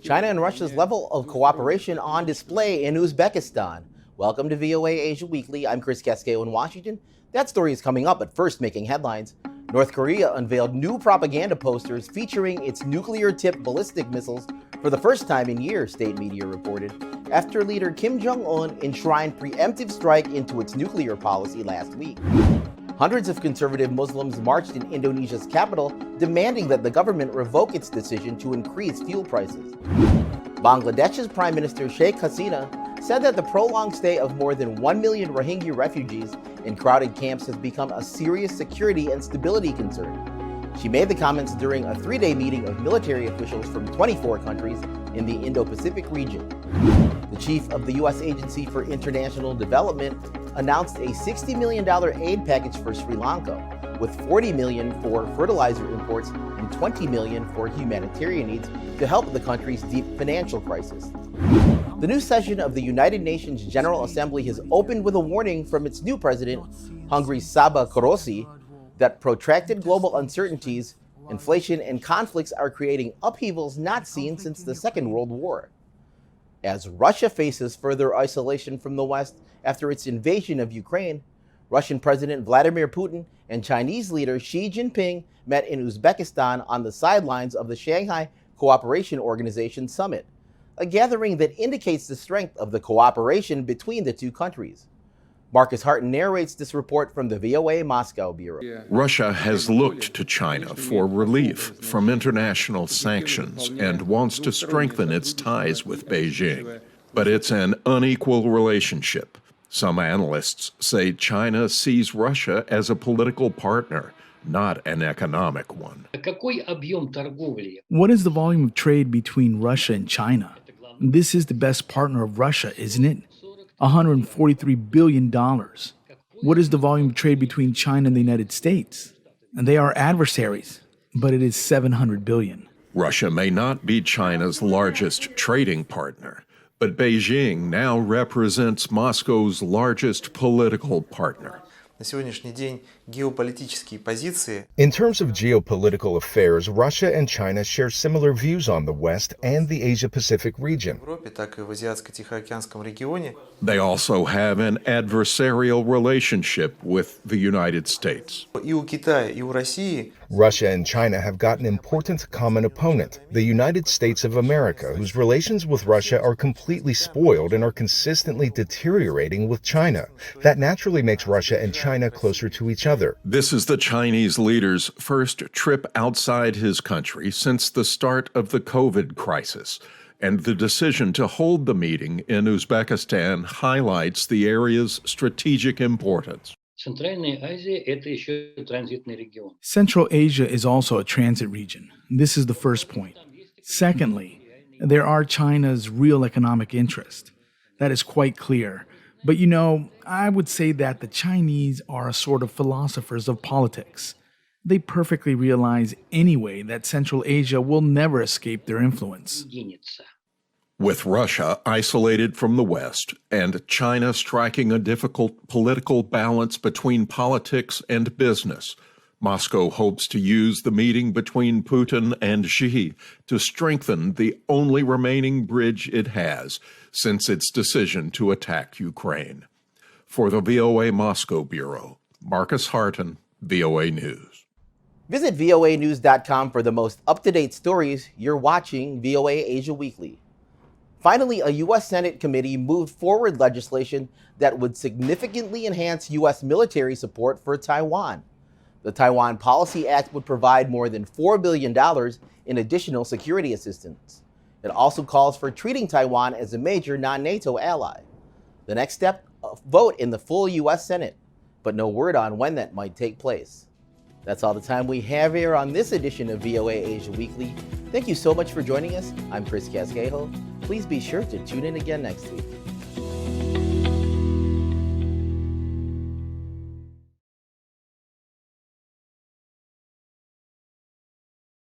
China and Russia's level of cooperation on display in Uzbekistan. Welcome to VOA Asia Weekly. I'm Chris Casqueo in Washington. That story is coming up, but first making headlines. North Korea unveiled new propaganda posters featuring its nuclear-tipped ballistic missiles for the first time in years, state media reported, after leader Kim Jong-un enshrined preemptive strike into its nuclear policy last week. Hundreds of conservative Muslims marched in Indonesia's capital, demanding that the government revoke its decision to increase fuel prices. Bangladesh's Prime Minister Sheikh Hasina said that the prolonged stay of more than 1 million Rohingya refugees in crowded camps has become a serious security and stability concern. She made the comments during a 3-day meeting of military officials from 24 countries in the Indo-Pacific region. The chief of the U.S. Agency for International Development announced a $60 million aid package for Sri Lanka, with $40 million for fertilizer imports and $20 million for humanitarian needs to help the country's deep financial crisis. The new session of the United Nations General Assembly has opened with a warning from its new president, Hungary's Saba Karossi, that protracted global uncertainties, inflation, and conflicts are creating upheavals not seen since the Second World War. As Russia faces further isolation from the West after its invasion of Ukraine, Russian President Vladimir Putin and Chinese leader Xi Jinping met in Uzbekistan on the sidelines of the Shanghai Cooperation Organization Summit, a gathering that indicates the strength of the cooperation between the two countries. Marcus Harton narrates this report from the VOA Moscow Bureau. Russia has looked to China for relief from international sanctions and wants to strengthen its ties with Beijing. But it's an unequal relationship. Some analysts say China sees Russia as a political partner, not an economic one. What is the volume of trade between Russia and China? This is the best partner of Russia, isn't it? $143 billion. What is the volume of trade between China and the United States? And they are adversaries, but it is $700 billion. Russia may not be China's largest trading partner, but Beijing now represents Moscow's largest political partner. На сегодняшний день геополитические позиции. In terms of geopolitical affairs, Russia and China share similar views on the West and the Asia-Pacific region. В Европе, так и в Азиатско-Тихоокеанском регионе. They also have an adversarial relationship with the United States. И у Китая, и у России. Russia and China have got an important common opponent, the United States of America, whose relations with Russia are completely spoiled and are consistently deteriorating with China. That naturally makes Russia and China closer to each other. This is the Chinese leader's first trip outside his country since the start of the COVID crisis, and the decision to hold the meeting in Uzbekistan highlights the area's strategic importance. Central Asia is also a transit region. This is the first point. Secondly, there are China's real economic interests. That is quite clear. But you know, I would say that the Chinese are a sort of philosophers of politics. They perfectly realize anyway that Central Asia will never escape their influence. With Russia isolated from the West and China striking a difficult political balance between politics and business, Moscow hopes to use the meeting between Putin and Xi to strengthen the only remaining bridge it has since its decision to attack Ukraine. For the VOA Moscow Bureau, Marcus Harton, VOA News. Visit voanews.com for the most up-to-date stories. You're watching VOA Asia Weekly. Finally, a U.S. Senate committee moved forward legislation that would significantly enhance U.S. military support for Taiwan. The Taiwan Policy Act would provide more than $4 billion in additional security assistance. It also calls for treating Taiwan as a major non-NATO ally. The next step, a vote in the full U.S. Senate, but no word on when that might take place. That's all the time we have here on this edition of VOA Asia Weekly. Thank you so much for joining us. I'm Chris Casquejo. Please be sure to tune in again next week.